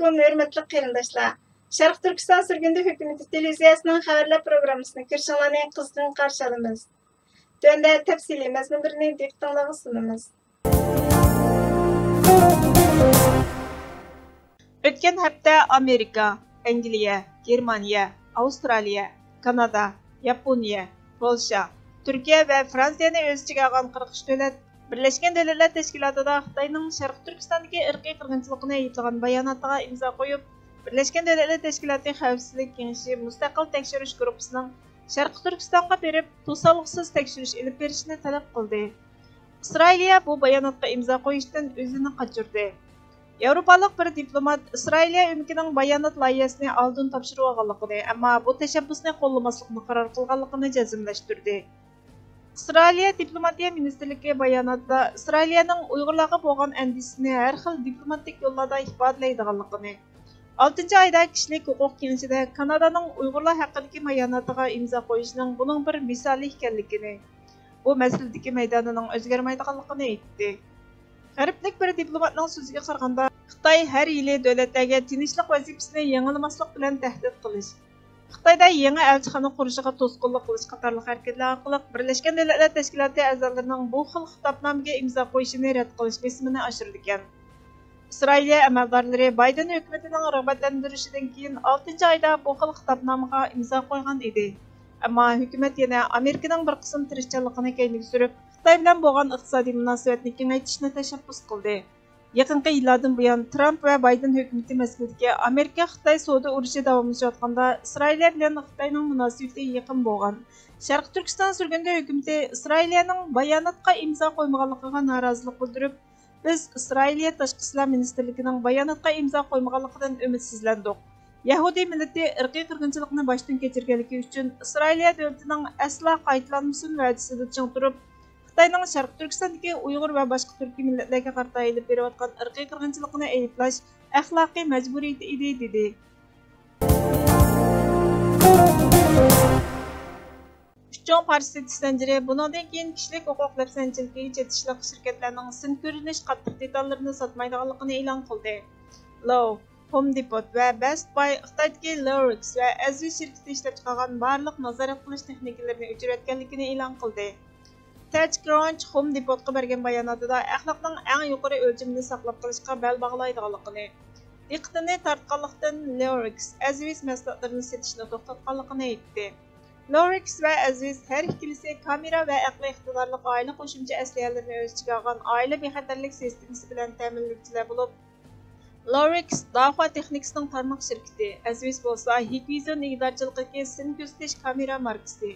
Assalamualaikum hörmətli qarindaşlar. Şərq Türkistan sürgündü hökuməti televiziyasının xəbərlər proqramısını kirşanlarını qızğın qarşı alımız. Döndə təfsili məzmunlarını diqqətinizə sunumuz. Ötken həftə Amerika, Angliya, Germaniya, Avstraliya, Kanada, Yaponiya, Polşa, Türkiyə və Fransiyani öz içigə alğan 43 dövlət Birleşken Devletler Teşkilatı'da Xitayning Şərq Türkistondagi irqiy qirg'inchilikni ayıplagan bayonotiga imzo qo'yib, Birleşken Devletler Teşkilatı Xavfsizlik Kengashi mustaqil tekshirish guruhining Şərq Türkistonga berib, to'solg'isiz tekshirish ilib berishni talab qildi. İsrailiya bu bayonotga imzo qo'yishdan o'zini qochirdi. Yevropalik bir diplomat İsrailiya hukumatining bayonot loyihasini oldin topshirib olganligini, ammo bu tashabbusni qo'llamaslikni qaror qilganligini jazmlashtirdi. İsrailiya Diplomatiya Ministerligi bayonotda İsrailiyaning Uyg'urlarga bo'lgan andisini har xil diplomatik yo'llarda ifodalaydiganligini, 6-oyda Kishilik huquq kengashida Kanadaning Uyg'urlar haqidagi bayonotiga imzo qo'yishining buning bir misoli ekanligini, bu masaladagi maydonining o'zgarmaydiganligini aytdi. G'arblik bir diplomatning so'ziga qaraganda, Xitoy har yili davlatlarga tinchlik vazifasini yangilamaslik bilan tahdid qilish, Xitoyda yangi elchixona qurishiga to'sqinlik qilish qatorli harakatlar orqali Birleşken Devletler Teşkilatı a'zolarining bu xil xitobnomaga imzo qo'yishini rad qilish besimini oshirdi ekan. İsrailiya amaldorlari Bayden hukumatining rag'batlantirishidan keyin 6-oyda bu xil xitobnomaga imzo qo'ygan edi. Ammo hukumat yana Amerikaning bir qism tirishchanligini keyinga surib, Xitoy bilan bo'lgan iqtisodiy munosabatni kengaytirishni tashabbus qildi. Yaqinqi yillardan buyon Trump va Bayden hukumati mas'uliga Amerika-Xitoy savdo urushi davomlashayotganda Isroiliya bilan Xitoyning munosabati yaqin bo'lgan. Sharq Turkiston surgunda hukumati Isroiliyaning bayonotga imzo qo'ymaganligiga norozilik bildirib, biz Isroiliya Tashqi ishlar ministerligining bayonotga imzo qo'ymaganligidan umidsizlandik. Yahudi millati irqiy qirg'inchilikni boshdan kechirganligi uchun Isroiliya davlatining aslo qaytalanmasin va'dasida ching turib, Xitoyning Sharq Turkistondagi Uyg'ur va boshqa turkiy millatlarga qarata elib berayotgan irqiy qirg'inchilikni ayblish axloqiy majburiyat edi dedi. Uchon partiyasi sanjiri bundan keyin kishilik huquq lafsanchiligi chetishliq shirkatlarning sin ko'rinish qattiq detallarini sotmaydiganligini e'lon qildi. Low, Home Depot va Best Buy Xitoydagi Lorix va Aziz shirkati ishlab chiqargan barliq nazorat qilish texnikalarini o'chirayotganligini e'lon qildi. TechCrunch Home Depotga bergan bayonotida axloqning eng yuqori o'lchamini saqlab qolishga bel bog'laydiganligini, diqqatini tortganlikdan Lorix Aziz mahsulotlarini sotishni to'xtatganligini aytdi. Lorix va Aziz har ikkilisi kamera va aqliy iqtidorli oila qo'shimcha aslahalarini o'z ichiga olgan oila bexatarlik sistemasi bilan ta'minlovchilar bo'lib, Lorix Dahua texnikasining tarmoq shirkati, Aziz bo'lsa Hikvision ig'dorchiligidagi sin kuzatish kamera markasi.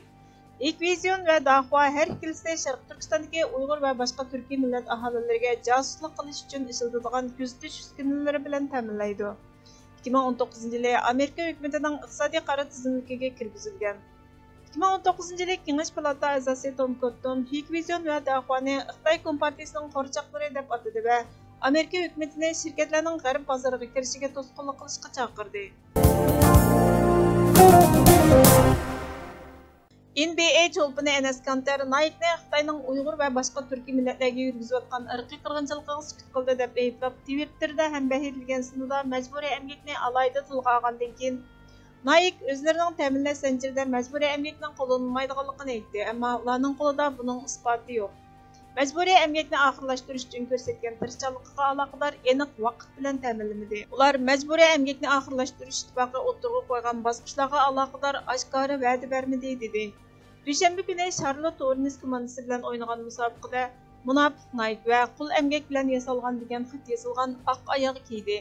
Hikvision va Dahua har ikkilisi Sharq Turkistondagi Uyg'ur va boshqa turkiy millat aholilariga josuslik qilish uchun ishlatadigan kuzatish uskunalari bilan ta'minlaydi. 2019-yili Amerika hukumatining iqtisodiy qaror tizimligiga kirgizilgan. 2019-yili Kengash palata a'zosi Tom Cotton Hikvision va Dahuani Xitoy kompartiyasining qo'rchoqlari deb atadi va Amerika hukumatini shirkatlarning g'arb bozoriga kirishiga to'sqinlik qilishga chaqirdi. NBA cho'lpini Enes Kanter Nike'ni Xitoyning Uyg'ur va boshqa turkiy millatlarga yurgizayotgan irqiy qirg'inchilikqa sukut qildi deb ayblab, Twitterda ham berilgan sinida majburiy emgakni alayda tilga olgandan keyin Nike o'zlarining ta'minlash zanjirida majburiy emgakning qo'llanilmaydiganligini aytdi, ammo ularning qo'lida buning isboti yo'q. Majburiy emgakni oxirlashtirish uchun ko'rsatgan tirishchanligiga aloqador aniq vaqt bilan ta'minlamadi. Ular majburiy emgakni oxirlashtirish ittifoqi o'tirg'i qo'ygan bosqichlarga aloqador oshkora va'da bermadi dedi. Dushanba kuni Charlotte Hornets komandasi bilan o'ynagan musobaqada munofiq Nike va qul emgak bilan yasalgan degan xat yozilgan oq oyoq kiydi.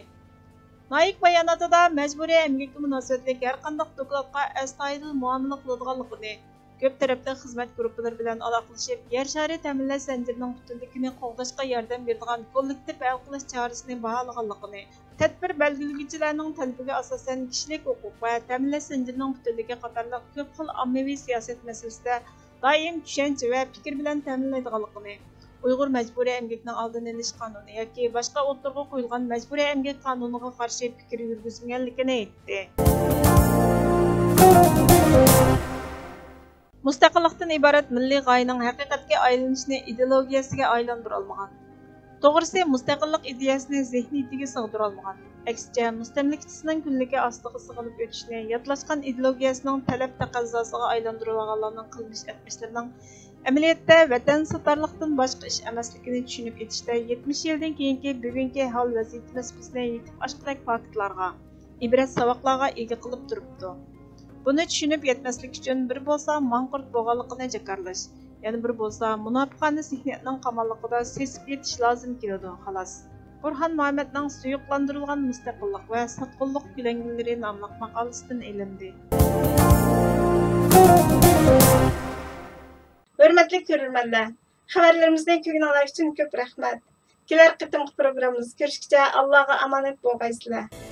Nike bayonotida majburiy emgakka munosabatli har qanday dokladga astoydil muomala qiladiganligini, ko'p tarafli xizmat guruhlari bilan aloqalashib, yer shari ta'minlash zanjirining butunligini qo'g'dashga yordam beradigan kollektiv hal qilish chorasini baholaganligini, tadbir belgilovchilarning talabiga asosan kishilik huquq va ta'minlash zanjirining butunligi qatorliq ko'p xil ommaviy siyosat masalasida doim tushuncha va fikr bilan ta'minlaydiganligini, Uyg'ur majburiy emgakning oldini olish qonuni yoki boshqa o'tirg'i qo'yilgan majburiy emgak qonuniga qarshi fikr yurgizmaganligini aytdi. Mustaqillikdan iborat milliy g'oyaning haqiqatga aylanishini ideologiyasiga aylandira olmagan. To'g'risi, mustaqillik ideyasini zihniyatiga sig'dira olmagan. Әксіче, müstemlikçisining kunligi ostiga sig'inib o'tishni, yodlashgan ideologiyasining talab taqozzosiga aylantirib olganlarning qilmish etmishlarining amaliyotda vatan satarliqdan boshqa ish emasligini tushunib yetishda 70 yildan keyingi bugungi hol vaziyatimiz bizni yetib oshqidek faktlarga, ibrat saboqlarga ega qilib turibdi. Buni tushunib yetmaslik uchun bir bo'lsa manqurt bo'lganligini jakarlash, yana bir bo'lsa munofiqona zihniyatning qamonligida sesib yetish lozim keladi, xolos. Burhan Muhammadning suyuqlantirilgan mustaqillik va sotqinlik ko'langalari nomli maqolasidan ilindi. Hurmatli ko'ruvchilar, xabarlarimizni ko'ngilinglar uchun ko'p rahmat. Kelar qitimli programmamizda ko'rishguncha Allohga omonat bo'lgaysizlar.